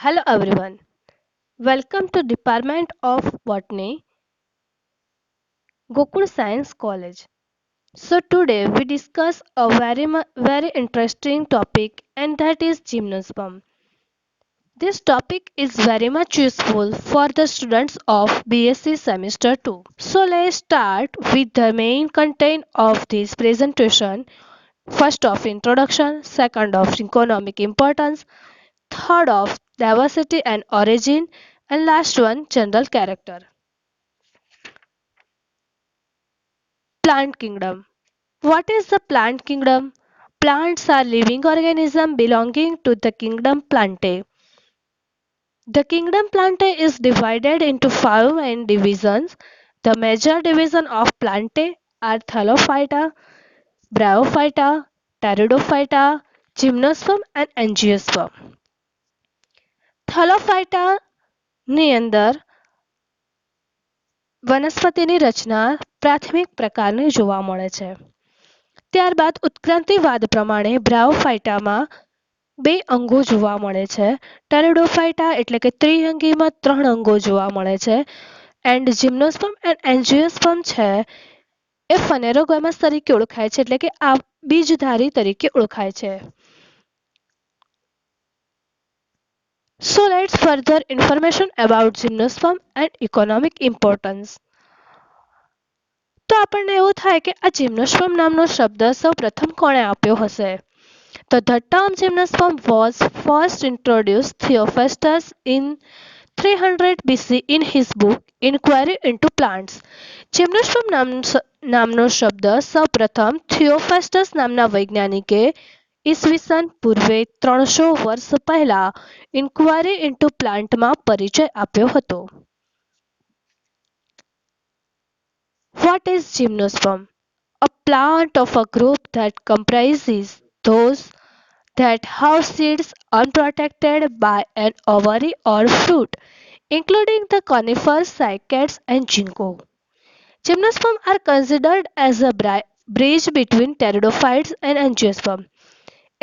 Hello everyone. Welcome to Department of Botany, Gokul Science College. So today we discuss a very interesting topic and that is gymnosperm. This topic is very much useful for the students of BSc semester 2. So let's start with the main content of this presentation. First of introduction, second of economic importance, third of diversity and origin, and last one general character. Plant kingdom. What is the plant kingdom? Plants are living organisms belonging to the kingdom Plantae. The kingdom Plantae is divided into five main divisions. The major division of Plantae are Thallophyta, Bryophyta, Pteridophyta, Gymnosperm and Angiosperm. Thallophyta ની અંદર વનસ્પતિની રચના પ્રાથમિક પ્રકારની જોવા મળે છે. ત્યારબાદ ઉત્ક્રાંતિવાદ પ્રમાણે બ્રાયોફાઇટામાં બે અંગો જોવા મળે છે. ટેરિડોફાઇટા એટલે કે ત્રિઅંગીમાં ત્રણ અંગો જોવા મળે છે. એન્ડ જિમ્નોસ્પર્મ એન્ડ એન્જિયોસ્પર્મ છે એ ફનેરોગેમસ તરીકે ઓળખાય છે, એટલે કે આ બીજધારી તરીકે ઓળખાય છે. So let's further information about gymnosperm and economic importance. તો આપણને એવું થાય કે આ જિમ્નોસ્પર્મ નામનો શબ્દ સૌ પ્રથમ કોણે આપ્યો હશે? તો the term gymnosperm was first introduced Theophrastus in 300 BC in his book Inquiry into Plants. Gymnosperm નામનો શબ્દ સૌ પ્રથમ થિયોફેસ્ટસ નામના વૈજ્ઞાનિકે ઈસવીસન પૂર્વે 300 વર્ષ પહેલા ઇન્ક્વાયરી ઇન્ટુ પ્લાન્ટમાં પરિચય આપ્યો હતો. What is gymnosperm? A plant of a group that comprises those that have seeds unprotected by an ovary or fruit, including the conifers, cycads, and ginkgo. Gymnosperm are considered as a bridge between pteridophytes and angiosperm.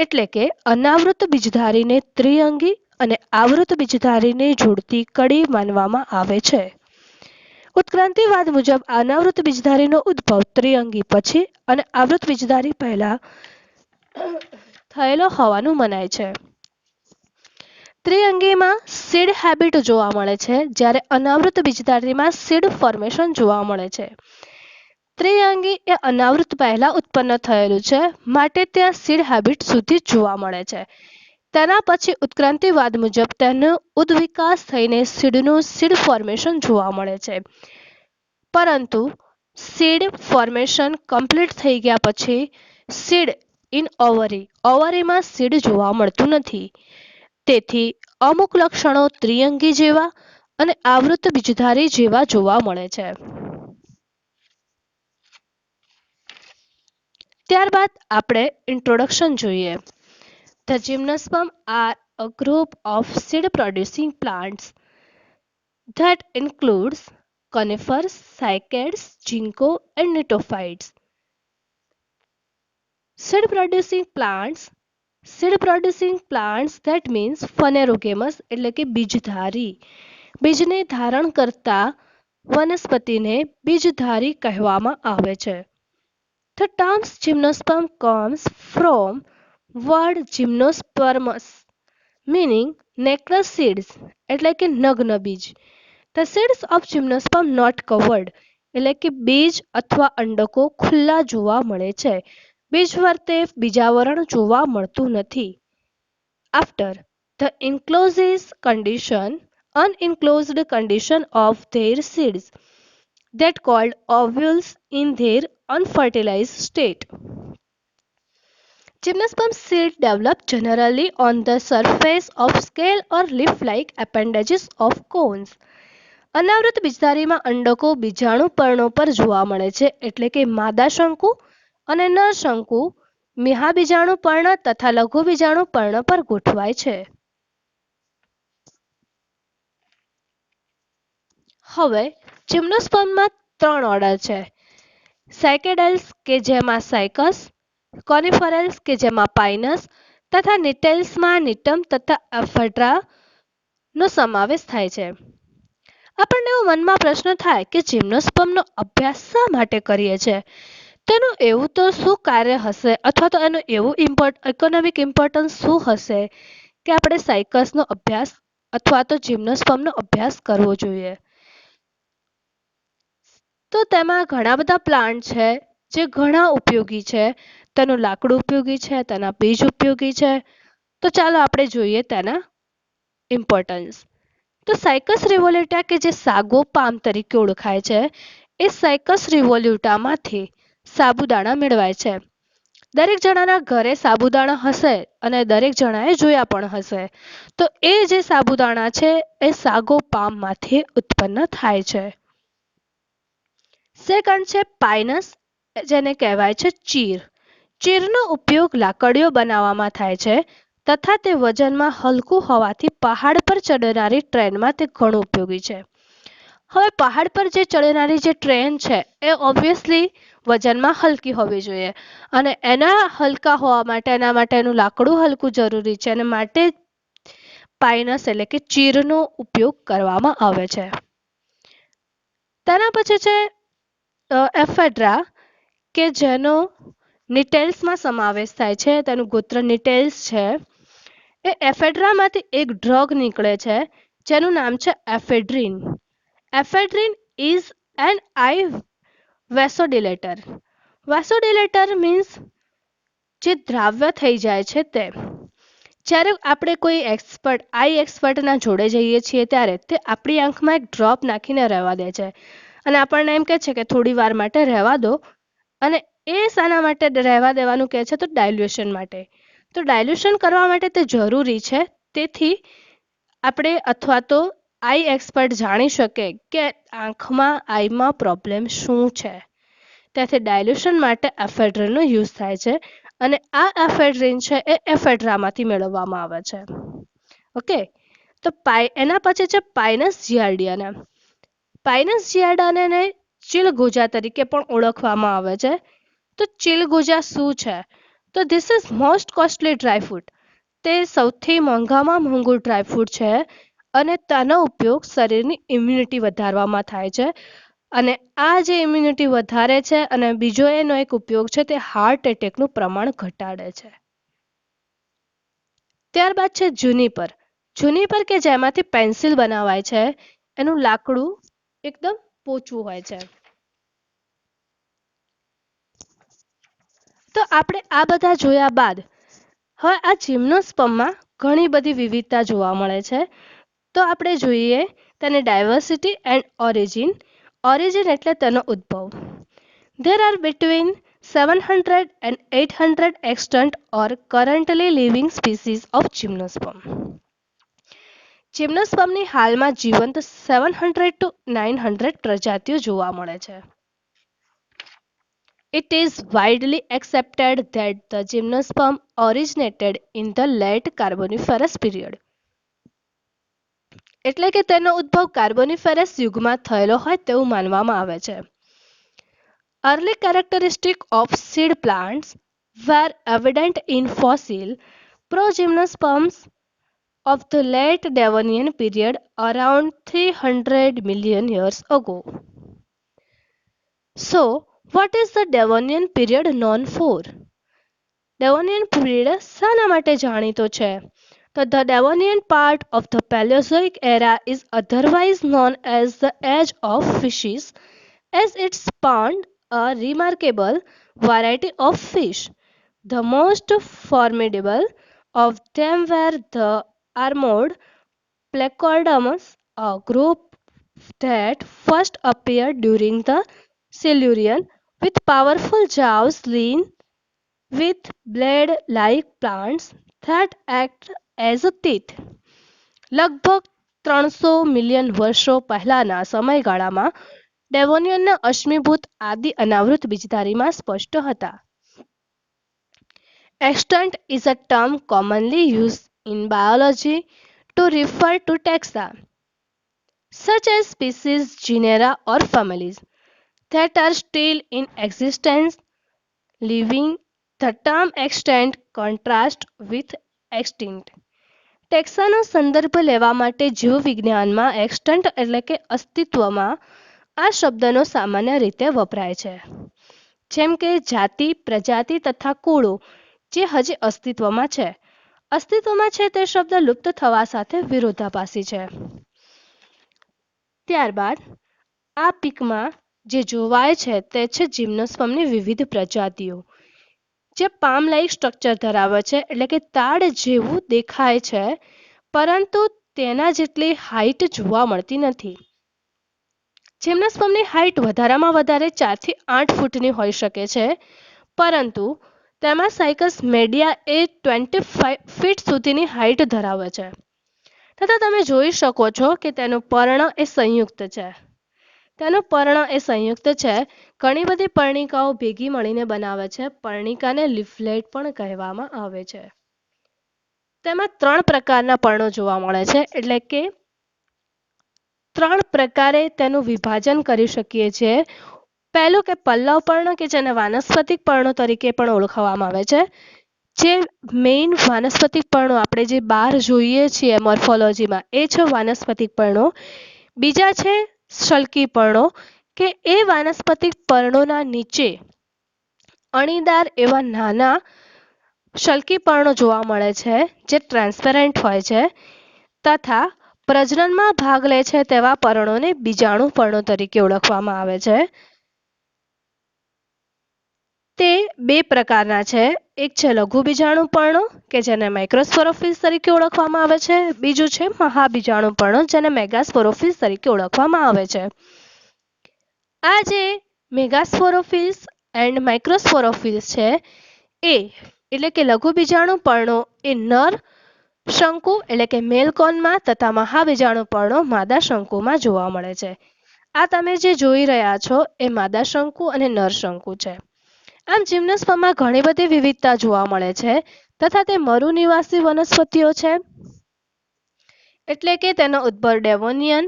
એટલે કે અનાવૃત બીજધારીને ત્રિઅંગી અને આવૃત બીજધારીને જોડતી કડી માનવામાં આવે છે. ઉત્ક્રાંતિવાદ મુજબ અનાવૃત બીજધારીનો ઉદ્ભવ ત્રિઅંગી પછી અને આવૃત બીજધારી પહેલા થયેલો હોવાનું મનાય છે. ત્રિઅંગીમાં સીડ હેબિટ જોવા મળે છે, જ્યારે અનાવૃત બીજધારીમાં સીડ ફોર્મેશન જોવા મળે છે. ત્રિઅંગી એ અનાવૃત પહેલા ઉત્પન્ન થયેલું છે, માટે ત્યાં સીડ હેબિટ સુધી જોવા મળે છે. તેના પછી ઉત્ક્રાંતિવાદ મુજબ તેનો ઉદ્વિકાસ થઈને સીડનું સીડ ફોર્મેશન જોવા મળે છે. પરંતુ સીડ ફોર્મેશન કમ્પ્લીટ થઈ ગયા પછી સીડ ઇન ઓવરીમાં સીડ જોવા મળતું નથી. તેથી અમુક લક્ષણો ત્રિઅંગી જેવા અને આવૃત બીજધારી જેવા જોવા મળે છે. ત્યારબાદ આપણે ઇન્ટ્રોડક્શન જોઈએ. The gymnosperm are a group of seed producing plants that includes conifers, cycads, ginkgo and pteridophytes. Seed producing plants that means phanerogamous એટલે કે બીજધારી. બીજને ધારણ કરતા વનસ્પતિને બીજધારી કહેવામાં આવે છે. The term gymnosperm comes from word gymnospermus meaning nectar seeds એટલે કે નગ્ન બીજ. The seeds of gymnosperm not covered એટલે કે બીજ અથવા અંડકો ખુલ્લા જોવા મળે છે. બીજ વર્તે બીજાવરણ જોવા મળતું નથી. After the unenclosed condition of their seeds that called ovules in their unfertilized state. Gymnosperm seed develop generally on the surface of scale or leaf-like appendages of cones. અનાવૃત બીજધારીમાં અંડકો બીજાણુ પર્ણો પર જોવા મળે છે, એટલે કે માદા શંકુ અને નર શંકુ મિહા બીજાણુ પર્ણ તથા લઘુ બીજાણુ પર્ણ પર ગોઠવાય છે. હવે જિમ્નોસ્પર્મમાં ત્રણ ઓર્ડર છે. સાયકેડેલ્સ કે જેમાં સાયકસ, કોનિફરલ્સ કે જેમાં પાઇનસ તથા નિટેલ્સમાં નિટમ તથા એફેડ્રા નો સમાવેશ થાય છે. આપણને એવો મનમાં પ્રશ્ન થાય કે જિમ્નોસ્પર્મનો અભ્યાસ શા માટે કરીએ છીએ? તેનું એવું તો શું કાર્ય હશે અથવા તો એનું એવું ઇકોનોમિક ઇમ્પોર્ટન્સ શું હશે કે આપણે સાયકસનો અભ્યાસ અથવા તો જિમ્નોસ્પર્મનો અભ્યાસ કરવો જોઈએ? તો તેમાં ઘણા બધા પ્લાન્ટ છે જે ઘણા ઉપયોગી છે. તેનું લાકડું ઉપયોગી છે, તેના બીજ ઉપયોગી છે. તો ચાલો આપણે જોઈએ તેના ઇમ્પોર્ટન્સ. તો સાયકસ રિવોલ્યુટા કે જે સાગો પામ તરીકે ઓળખાય છે એ સાયકસ રિવોલ્યુટામાંથી સાબુદાણા મેળવાય છે. દરેક જણાના ઘરે સાબુદાણા હશે અને દરેક જણાએ જોયા પણ હશે. તો એ જે સાબુદાણા છે એ સાગો પામમાંથી ઉત્પન્ન થાય છે. સેકન્ડ છે પાઇનસ, જેને કહેવાય છે ચીર. ચીરનો ઉપયોગ લાકડીઓ બનાવવામાં થાય છે તથા તે વજનમાં હલકું હોવાથી પહાડ પર ચડનારી ટ્રેનમાં તે ઘણું ઉપયોગી છે. હવે પહાડ પર જે ચડનારી જે ટ્રેન છે એ ઓબ્વિયસલી વજનમાં હલકી હોવી જોઈએ અને એના હલકા હોવા માટે એના માટેનું લાકડું હલકું જરૂરી છે અને માટે પાઇનસ એટલે કે ચીરનો ઉપયોગ કરવામાં આવે છે. તેના પછી છે એફેડ્રા કે જેનો નિટેલ્સમાં સમાવેશ થાય છે. તેનું ગોત્ર નિટેલ્સ છે. એ એફેડ્રામાંથી એક ડ્રગ નીકળે છે જેનું નામ છે એફેડ્રીન. એફેડ્રીન ઇઝ એન આઈ વેસોડિલેટર. વેસોડિલેટર મીન્સ જે દ્રાવ્ય થઈ જાય છે તે. જ્યારે આપણે કોઈ આઈ એક્સપર્ટના જોડે જઈએ છીએ ત્યારે તે આપણી આંખમાં એક ડ્રોપ નાખીને રહેવા દે છે અને આપણને એમ કહે છે કે થોડી વાર માટે રહેવા દો. અને એ શાના માટે રહેવા દેવાનું કહે છે? તો ડાયલ્યુશન માટે. તો ડાયલ્યુશન કરવા માટે તે જરૂરી છે. તેથી આપણે અથવા તો આઈ એક્સપર્ટ જાણી શકે કે આઈમાં પ્રોબ્લેમ શું છે. તેથી ડાયલ્યુશન માટે એફેડ્રિનનો યુઝ થાય છે અને આ એફેડ્રિન છે એ એફેડ્રામાંથી મેળવવામાં આવે છે. ઓકે, તો એના પછી છે પાઇનસ જિયાર્ડિયાના. પાઇનસ જિયાર્ડિયાને ચિલગોજા તરીકે પણ ઓળખવામાં આવે છે. તો ચિલગોજા શું છે? તો this is most costly dry fruit. તે સૌથી મોંઘામાં મોંઘું ડ્રાયફ્રૂટ છે અને તેનો ઉપયોગ શરીરની ઇમ્યુનિટી વધારવામાં થાય છે. અને આ જે ઇમ્યુનિટી વધારે છે અને બીજો એનો એક ઉપયોગ છે તે હાર્ટ એટેકનું પ્રમાણ ઘટાડે છે. ત્યારબાદ છે જુનિપર. જુનિપર કે જેમાંથી પેન્સિલ બનાવાય છે એનું લાકડું એકદમ પોચું હોય છે. તો આપણે આ બધા જોયા બાદ હવે આ જિમ્નોસ્પર્મમાં ઘણી બધી વિવિધતા જોવા મળે છે. તો આપણે જોઈએ તેને ડાયવર્સિટી એન્ડ ઓરિજિન. ઓરિજિન એટલે તેનો ઉદ્ભવ. There are between 700 and 800 extant or currently living species of gymnosperm. જિમ્નોસ્પર્મની હાલમાં જીવંત 700 to 900 પ્રજાતિઓ જોવા મળે છે. It is widely accepted that the gymnosperm originated in the late Carboniferous period. એટલે કે તેનો ઉદ્ભવ કાર્બોનિફેરસ યુગમાં થયેલો હોય તેવું માનવામાં આવે છે. Early characteristics of seed plants were evident in fossil progymnosperms of the late Devonian period around 300 million years ago. So, what is the Devonian period known for? Devonian period શાના માટે જાણીતો છે? તો the Devonian part of the Paleozoic era is otherwise known as the age of fishes as it spawned a remarkable variety of fish. The most formidable of them were the armored Plecoderms, a group that first appeared during the Silurian with powerful jaws lined with blade-like plants that act as a teeth. લગભગ 300 million વર્ષો પહેલાના સમયગાળામાં ડેવોનિયનના અશ્મિભૂત આદિ અનાવૃત બીજધારીમાં સ્પષ્ટ હતા. Extant is a term commonly used in biology to refer to taxa, such as species, genera, or families that are still in existence, living. The term extant contrasts with extinct. ટેક્સાનો સંદર્ભ લેવા માટે જીવવિજ્ઞાનમાં એક્સટન્ટ એટલે કે અસ્તિત્વમાં આ શબ્દનો સામાન્ય રીતે વપરાય છે, જેમ કે જાતિ, પ્રજાતિ તથા કુળો જે હજી અસ્તિત્વમાં છે. અસ્તિત્વમાં છે તે શબ્દ લુપ્ત થવા સાથે વિરોધાભાસી છે. ત્યારબાદ આ પીકમાં જે જોવાય છે તે છે જિમ્નોસ્પર્મની વિવિધ પ્રજાતિઓ જે પામ લાઇક સ્ટ્રક્ચર ધરાવે છે, એટલે કે તાડ જેવું દેખાય છે પરંતુ તેના જેટલી હાઇટ જોવા મળતી નથી. જિમ્નોસ્પર્મની હાઇટ વધારામાં વધારે 4 થી 8 ફૂટની હોઈ શકે છે, પરંતુ તેમાં સાયકસ મેડિયા એ 25 ફીટ સુધીની હાઇટ ધરાવે છે તથા તમે જોઈ શકો છો કે તેનું પર્ણ એ સંયુક્ત છે. ઘણી બધી પર્ણિકાઓ ભેગી મળીને બનાવે છે. પર્ણિકાને લીફલેટ પણ કહેવામાં આવે છે. તેમાં 3 પ્રકારના પર્ણો જોવા મળે છે, એટલે કે 3 પ્રકારે તેનું વિભાજન કરી શકીએ છીએ. પહેલું કે પલ્લવ પર્ણ કે જેને વાનસ્પતિક પર્ણો તરીકે પણ ઓળખવામાં આવે છે. જે મેઇન વાનસ્પતિક પર્ણો આપણે જે બહાર જોઈએ છીએ મોર્ફોલોજીમાં એ છે વાનસ્પતિક પર્ણો. બીજા છે શલ્કી પર્ણો કે એ વાનસ્પતિક પર્ણોના નીચે અણીદાર એવા નાના શલ્કી પર્ણો જોવા મળે છે જે ટ્રાન્સપેરન્ટ હોય છે તથા પ્રજનનમાં ભાગ લે છે તેવા પર્ણોને બીજાણુ પર્ણો તરીકે ઓળખવામાં આવે છે. તે 2 પ્રકારના છે. એક છે લઘુ બીજાણુ પર્ણો કે જેને માઇક્રોસ્પોરોફિલ્સ તરીકે ઓળખવામાં આવે છે. બીજું છે મહાબીજાણુ પર્ણો જેને મેગાસ્પોરોફિલ્સ તરીકે ઓળખવામાં આવે છે. આ જે મેગાસ્પોરોફિલ્સ એન્ડ માઇક્રોસ્પોરોફિલ્સ છે એ એટલે કે લઘુ બીજાણુ પર્ણો એ નર શંકુ એટલે કે મેલ કોનમાં તથા મહાબીજાણુ પર્ણો માદા શંકુમાં જોવા મળે છે. આ તમે જે જોઈ રહ્યા છો એ માદા શંકુ અને નર શંકુ છે. આમ જિમ્નોસ્પર્મમાં ઘણી બધી વિવિધતા જોવા મળે છે તથા તે મરુનિવાસી વનસ્પતિઓ છે, એટલે કે તેનો ઉદ્ભવ ડેવોનિયન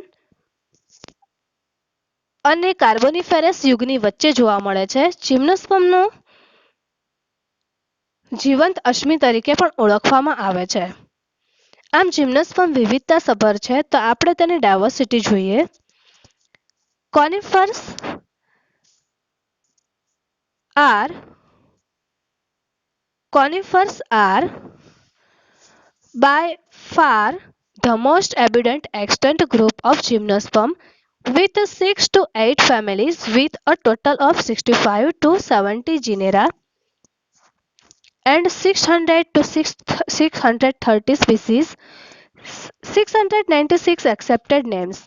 અને કાર્બોનિફેરસ યુગની વચ્ચે જોવા મળે છે. જિમ્નોસ્પર્મનો જીવંત અશ્મિ તરીકે પણ ઓળખવામાં આવે છે. આમ જિમ્નોસ્પર્મ વિવિધતાસભર છે તો આપણે તેની ડાયવર્સિટી જોઈએ. કોનિફર્સ are by far the most abundant extant group of gymnosperm with 6 to 8 families with a total of 65 to 70 genera and 600 to 630 species, 696 accepted names.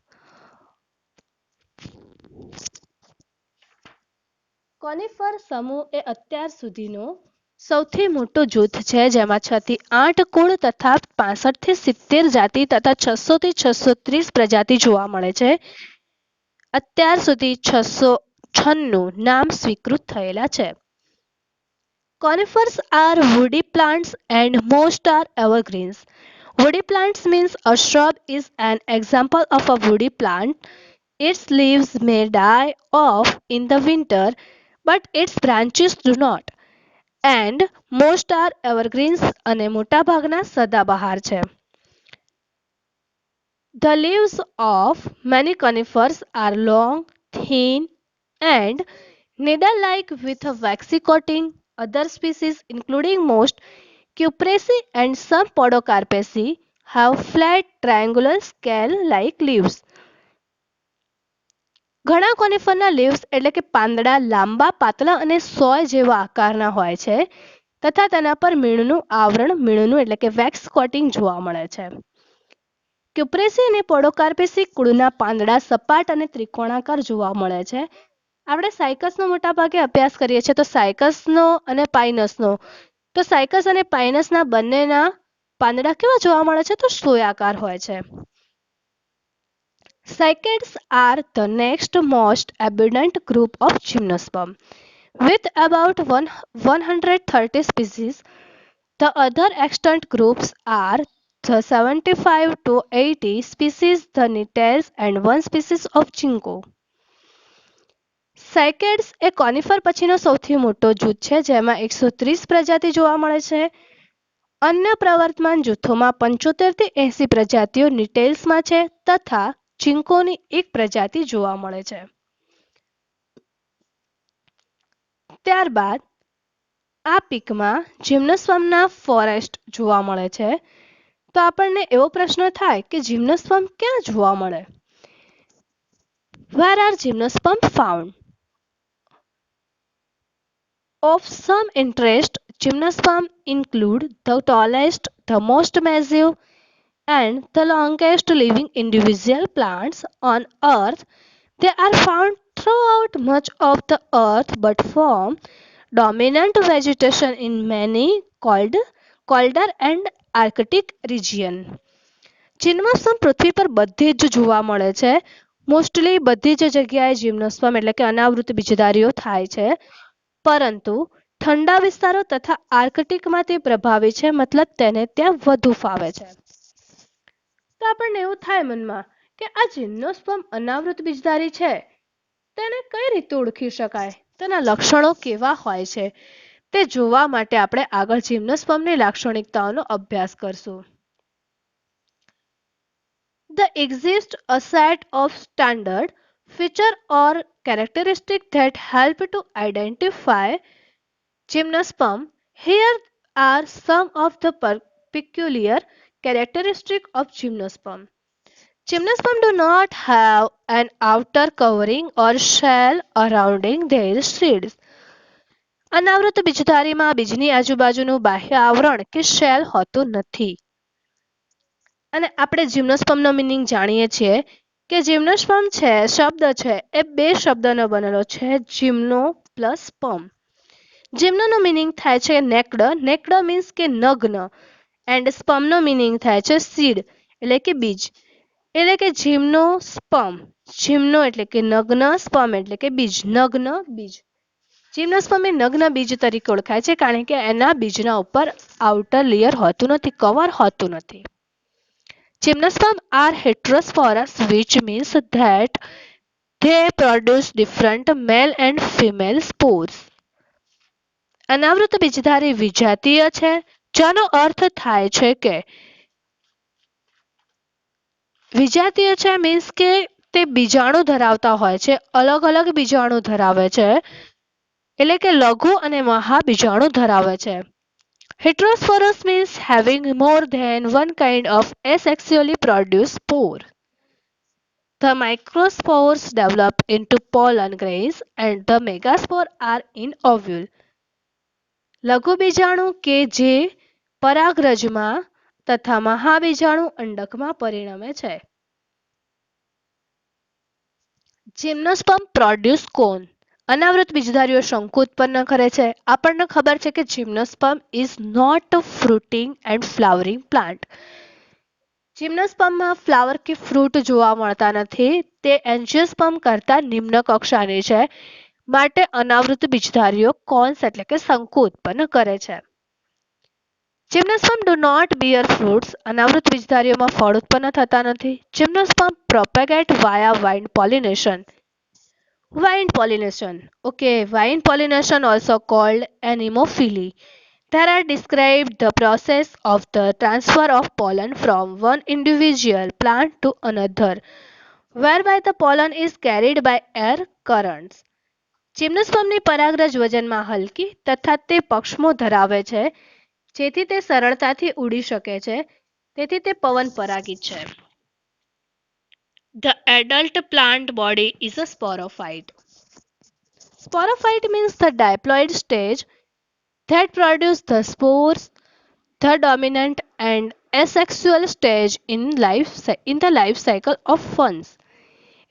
કોનિફર સમૂહ એ અત્યાર સુધીનો સૌથી મોટો જૂથ છે જેમાં 6 થી 8 કુળ તથા 65 થી 70 જાતિ તથા 600 થી 630 પ્રજાતિ જોવા મળે છે. અત્યાર સુધી 696 નામ સ્વીકૃત થયેલા છે. Conifers are woody plants and most are evergreens. Woody plants means a shrub is an example of a woody plant. Its leaves may die off in the winter, but its branches do not. And most are evergreens અને મોટાભાગના સદાબહાર છે. The leaves of many conifers are long, thin, and needle-like with a waxy coating. Other species, including most Cupressae and some Podocarpaceae, have flat, triangular, scale-like leaves. ઘણા કોનિફરના leaves એટલે કે પાંદડા લાંબા, પાતળા અને સોય જેવા આકારના હોય છે તથા તેના પર મીણનું આવરણ, મીણનું એટલે કે વેક્સ કોટિંગ જોવા મળે છે. ક્યુપ્રેસી અને પોડોકાર્પેસી કુળના પાંદડા સપાટ અને ત્રિકોણાકાર જોવા મળે છે. આપણે સાયકસનો મોટાભાગે અભ્યાસ કરીએ છીએ તો સાયકસનો અને પાઇનસનો. તો સાયકસ અને પાઇનસના બંનેના પાંદડા કેવા જોવા મળે છે? તો સોયાકાર હોય છે. Cycads are the next most abundant group of gymnosperm. With about 130 species, the other extant groups are the 75 to 80 species the Nitales and one species of Ginkgo. સાયકેડ્સ એ કોનિફર પછીનો સૌથી મોટો જૂથ છે જેમાં 130 પ્રજાતિ જોવા મળે છે. અન્ય પ્રવર્તમાન જૂથોમાં 75 થી 80 પ્રજાતિઓ નિટેલ્સમાં છે તથા ચીંકોની એક પ્રજાતિ જોવા મળે છે. ત્યારબાદ આ પીકમાં જિમ્નોસ્પર્મના ફોરેસ્ટ જોવા મળે છે. તો આપણને એવો પ્રશ્ન થાય કે જિમ્નોસ્પર્મ ક્યાં જોવા મળે? Where are gymnosperm found? Of some interest, gymnosperm include the tallest, the most massive, and the longest living individual plants on Earth. They are found throughout much of the Earth but form dominant vegetation in many colder and Arctic region. જીમ્નોસ્પર્મ પૃથ્વી પર બધે જ જોવા મળે છે. Mostly બધી જ જગ્યાએ જીમ્નોસ્પર્મ એટલે કે અનાવૃત બીજધારીઓ થાય છે, પરંતુ ઠંડા વિસ્તારો તથા આર્કટિકમાં તે પ્રભાવી છે, મતલબ તેને ત્યાં વધુ ફાવે છે. તો આપણને એવું થાય મનમાં કે આ જીમ્નોસ્પર્મ અનાવૃત બીજધારી છે, તેને કઈ રીતે ઓળખી શકાય, તેના લક્ષણો કેવા હોય છે, તે જોવા માટે આપણે આગળ જીમ્નોસ્પર્મની લાક્ષણિકતાઓનો અભ્યાસ કરશું. There exists a set of standard features or characteristics that help to identify gymnosperm. Here are some of the peculiar characteristics of gymnosperm. Gymnosperm do not have an outer covering or shell surrounding their seeds. અનાવૃત બીજધારીમાં બીજની આજુબાજુનું બાહ્ય આવરણ કે shell હોતું નથી. અને આપણે જીમ્નોસ્પર્મનો meaning જાણીએ છીએ કે જીમ્નોસ્પર્મ છે શબ્દ છે એ બે શબ્દનો બનેલો છે, જીમ્નો પ્લસ સ્પર્મ. જીમ્નોનો મીનિંગ થાય છે નેક્ડ. નેક્ડ મીન્સ કે નગ્ન, એન્ડ સ્પર્મનો મીનિંગ થાય છે સીડ એટલે કે બીજ. એટલે કે જીમ્નો સ્પર્મ, જીમ્નો એટલે કે નગ્ન, સ્પર્મ એટલે કે બીજ, નગ્ન બીજ. જીમ્નોસ્પર્મ એ નગ્ન બીજ તરીકે ઓળખાય છે કારણ કે એના બીજના ઉપર આઉટર લેયર હોતું નથી, કવર હોતું નથી. Gymnosperm are heterosporous, which means that they produce different male and female spores. અનાવૃત બીજધારી વિજાતીય છે, જેનો અર્થ થાય છે કે વિજાતીય છે મીન્સ કે તે બીજાણુ ધરાવતા હોય છે, અલગ અલગ બીજાણુ ધરાવે છે, એટલે કે લઘુ અને મહાબીજાણુ ધરાવે છે. Heterosporous means having more than one kind of asexually produced spore. The microspores develop into pollen grains and the megaspore are in ovule. લઘુ બીજાણુ કે જે પરાગરજમાં તથા મહાબીજાણુ અંડકમાં પરિણમે છે. જીમ્નોસ્પર્મ પ્રોડ્યુસ કોન. અનાવૃત બીજધારીઓ શંકુ ઉત્પન્ન કરે છે. આપણને ખબર છે કે gymnosperm is not a fruiting and flowering plant. જીમ્નોસ્પર્મમાં ફ્લાવર કે ફ્રૂટ જોવા મળતા નથી, તે એન્જિયોસ્પર્મ કરતાં નિમ્ન કક્ષાની છે, માટે અનાવૃત બીજધારીઓ કોન્સ એટલે કે શંકુ ઉત્પન્ન કરે છે. Gymnosperm do not bear fruits. અનાવૃત બીજધારીઓમાં ફળ ઉત્પન્ન થતા નથી. Gymnosperm propagate via vine pollination. Vine pollination. Okay, vine pollination also called anemophily. There are described the process of the transfer of pollen from one individual plant to another, whereby the pollen is carried by air currents. જીમ્નોસ્પર્મની પરાગરજ વજનમાં હલકી તથા તે પક્ષમો ધરાવે છે, જેથી તે સરળતાથી ઉડી શકે છે, તેથી તે પવન પરાગિત છે. The adult plant body is a sporophyte. Sporophyte means the diploid stage that produces the spores, the dominant and asexual stage in the life cycle of ferns.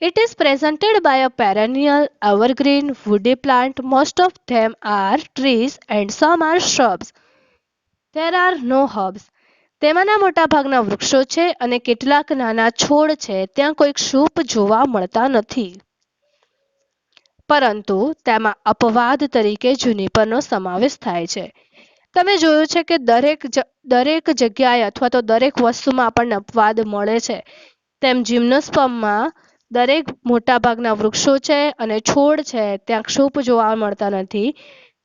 It is presented by a perennial, evergreen, woody plant. Most of them are trees and some are shrubs. There are no herbs. તેમાંના મોટાભાગના વૃક્ષો છે અને કેટલાક નાના છોડ છે, ત્યાં કોઈ ક્ષુપ જોવા મળતા નથી. પરંતુ તેમાં અપવાદ તરીકે જુનિપરનો સમાવેશ થાય છે. તમે જોયું છે કે દરેક જગ્યાએ અથવા તો દરેક વસ્તુમાં આપણને અપવાદ મળે છે, તેમ જીમ્નોસ્પર્મમાં દરેક મોટાભાગના વૃક્ષો છે અને છોડ છે ત્યાં ક્ષુપ જોવા મળતા નથી,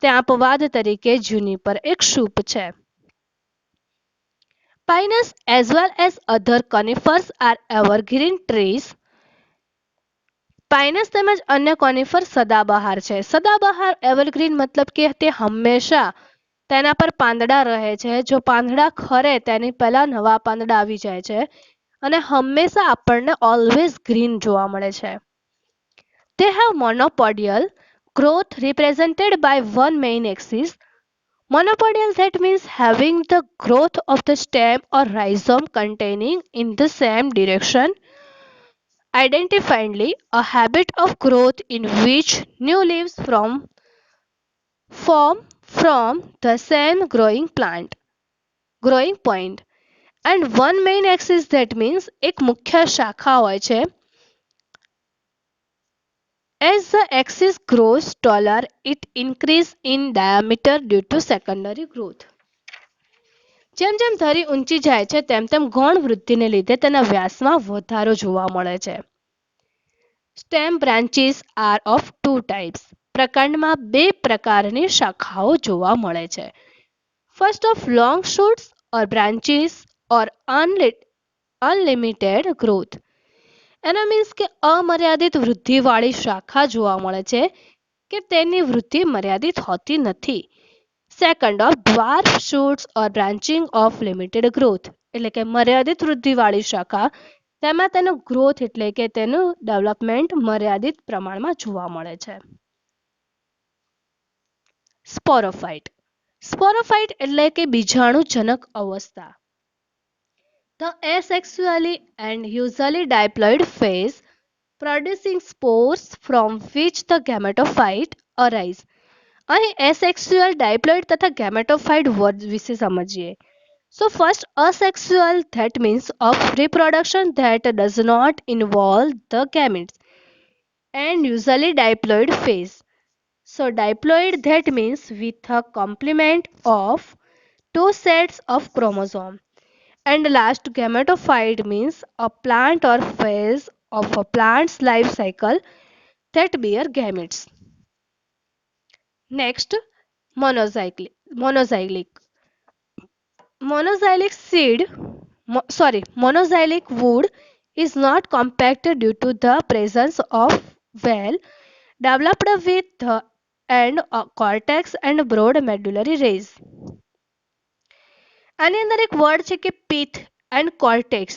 ત્યાં અપવાદ તરીકે જુનિપર એક ક્ષુપ છે. Pinus as well as other conifers are evergreen trees. પાઇનસ તેમજ અન્ય કોનિફર સદાબહાર છે. સદાબહાર એવરગ્રીન મતલબ કે તે હંમેશા તેના પર પાંદડા રહે છે. જો પાંદડા ખરે તેની પહેલા નવા પાંદડા આવી જાય છે અને હંમેશા આપણને ઓલવેઝ ગ્રીન જોવા મળે છે. They have monopodial growth represented by one main axis. Monopodial that means having the growth of the stem or rhizome containing in the same direction. Identifiably, a habit of growth in which new leaves form from the same growing point. And one main axis that means એક મુખ્ય શાખા હોય છે. As the axis grows taller, it increases in diameter due to secondary growth. જેમ જેમ ધરી ઊંચી જાય છે તેમ તેમ ગૌણ વૃદ્ધિને લીધે તેના વ્યાસમાં વધારો જોવા મળે છે. Stem branches are of two types. પ્રકાંડમાં બે પ્રકારની શાખાઓ જોવા મળે છે. First of long shoots or branches or unlimited growth. એના મીન્સ કે અમર્યાદિત વૃદ્ધિવાળી શાખા જોવા મળે છે કે તેની વૃદ્ધિ મર્યાદિત હોતી નથી. Second of dwarf shoots or branching of limited growth એટલે કે મર્યાદિત વૃદ્ધિવાળી શાખા તેમાં તેનો ગ્રોથ એટલે કે તેનું ડેવલપમેન્ટ મર્યાદિત પ્રમાણમાં જોવા મળે છે. સ્પોરોફાઇટ. સ્પોરોફાઇટ એટલે કે બીજાણુજનક અવસ્થા. The asexually and usually diploid phase producing spores from which the gametophyte arise. અહીં asexual, diploid તથા gametophyte વર્ડ વિશે સમજીએ. So first, asexual that means of reproduction that does not involve the gametes, and usually diploid phase. So diploid that means with a complement of two sets of chromosome. And last, gametophyte means a plant or phase of a plant's life cycle that bear gametes. Next, monozygote. Monozylic wood is not compact due to the presence of well developed with the and cortex and broad medullary rays. આની અંદર એક word છે કે pith and cortex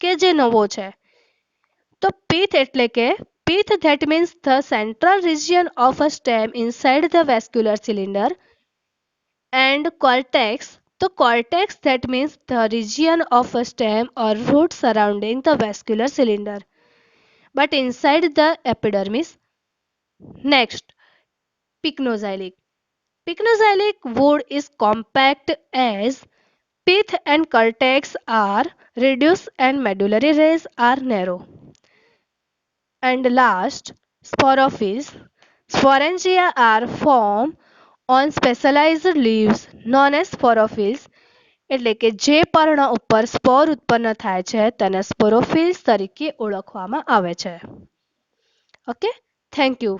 કે જે નવો છે. તો પીથ એટલે કે pith that means the central region of a stem inside the vascular cylinder, and cortex, the cortex that means the region of a stem or root surrounding the vascular cylinder but inside the epidermis. Next, pycnozylic. Pycnozylic wood is compact as pith and cortex are reduced and medullary rays are narrow. And last, sporophytes. Sporangia are formed on specialized leaves known as sporophytes. એટલે કે જે પર્ણ ઉપર સ્પોર ઉત્પન્ન થાય છે તેને સ્પોરોફિલ્સ તરીકે ઓળખવામાં આવે છે. Okay, thank you.